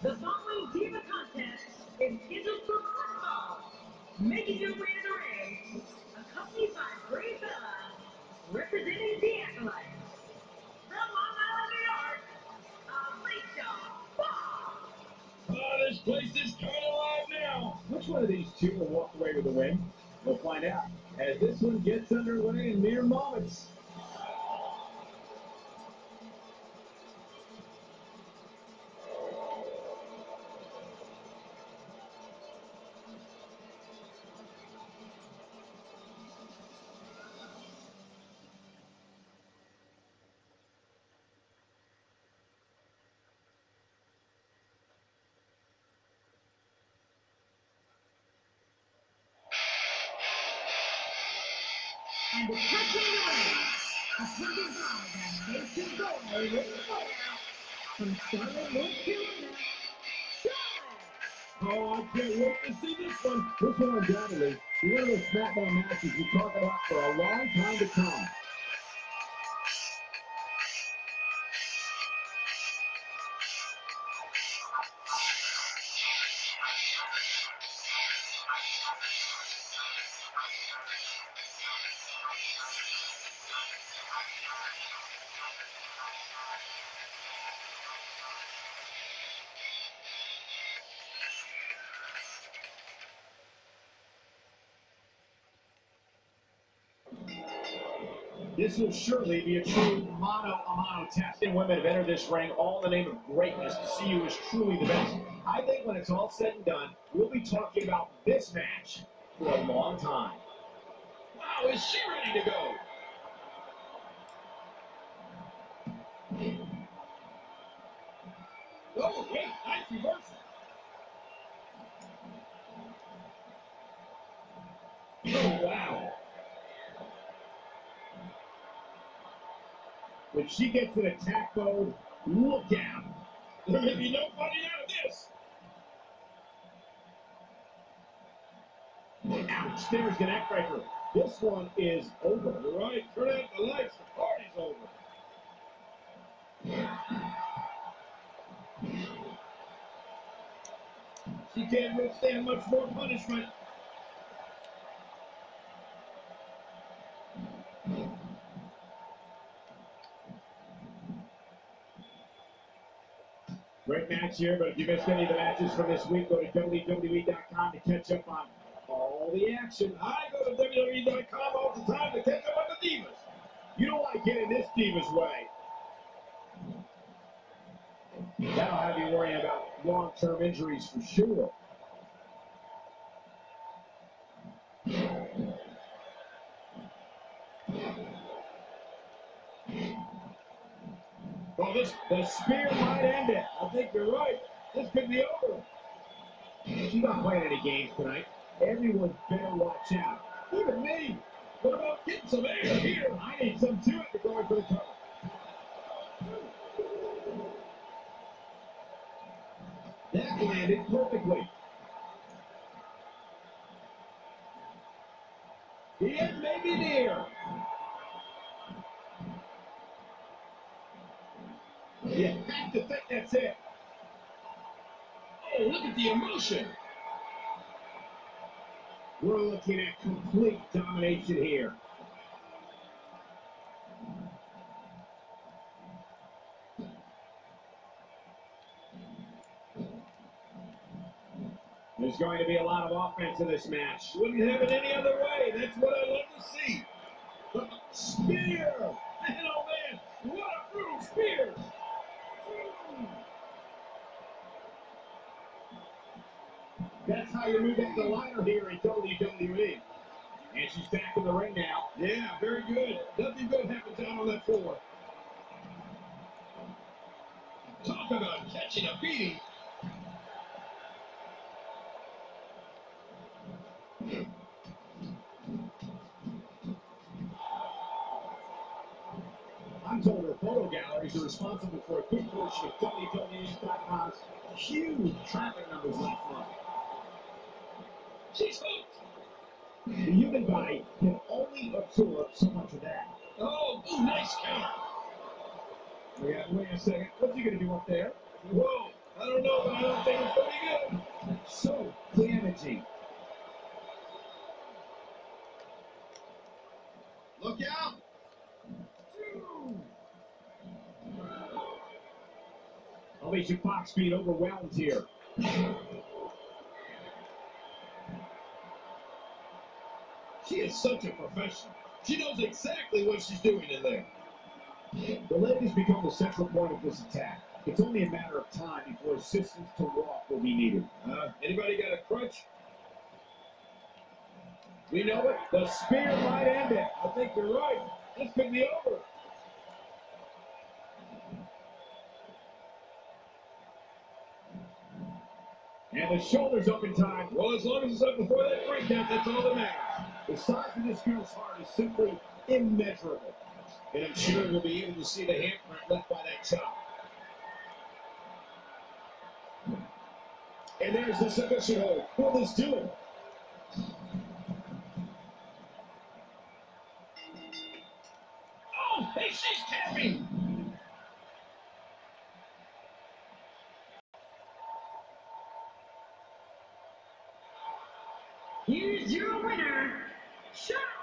The following Diva contest is scheduled for one fall. Making your way to the ring, accompanied by Bray Bella, representing the Acolytes. From Long Island, New York, Alicia Fox. Oh, this place is kind of live now. Which one of these two will walk away with the win? We'll find out as this one gets underway in mere moments. And attacking the ring, accompanied by the nation's only ring player, from Charlotte, North Carolina, Charlotte. Oh, I can't wait to see this one. This one undoubtedly be one of those SmackDown matches we talk about for a long time to come. This will surely be a true mano-a-mano test. And women have entered this ring all in the name of greatness to see who is truly the best. I think when it's all said and done, we'll be talking about this match for a long time. Wow, is she ready to go? Oh, wait, nice reversal. Oh, wow. When she gets in attack mode, look out. There may be no fighting out of this. Ouch, there's the neckbreaker. This one is over. You're right, turn out the lights, the party's over. She can't withstand much more punishment. Great match here, but if you missed any of the matches from this week, go to WWE.com to catch up on all the action. I go to WWE.com all the time to catch up on the Divas. You don't want to get in this Divas way. That'll have you worrying about long-term injuries for sure. Well, the spear might end it. I think you're right. This could be over. She's not playing any games tonight. Everyone better watch out. Even me. What about getting some air here? I need some too if you're going for the cover. That landed perfectly. The end may be near. Yeah, back to think that's it. Oh, look at the emotion. We're looking at complete domination here. There's going to be a lot of offense in this match. Wouldn't have it any other way. That's what I love to see. The spear! Man, oh man, what a brutal spear! That's how you move up the ladder here in WWE. And she's back in the ring now. Yeah, very good. Nothing good happens out on that floor. Talk about catching a beating. I'm told her photo galleries are responsible for a good portion of WWE.com's huge traffic numbers last month. She's hooked. The human body can only absorb so much of that. Oh, nice counter. Wait a second. What's he going to do up there? Whoa. I don't know, but I don't think it's going to be good. So damaging. Look out. Alicia Fox being overwhelmed here. She is such a professional. She knows exactly what she's doing in there. The leg has become the central point of this attack. It's only a matter of time before assistance to walk will be needed. Anybody got a crutch? We know it. The spear might end it. I think you're right. This could be over. And the shoulder's up in time. Well, as long as it's up before that breakdown, that's all that matters. The size of this girl's heart is simply immeasurable. And I'm sure we'll be able to see the handprint left by that chop. And there's the submission hold. Will this do it? Oh, hey, she's tapping. Here's your winner, Charlotte.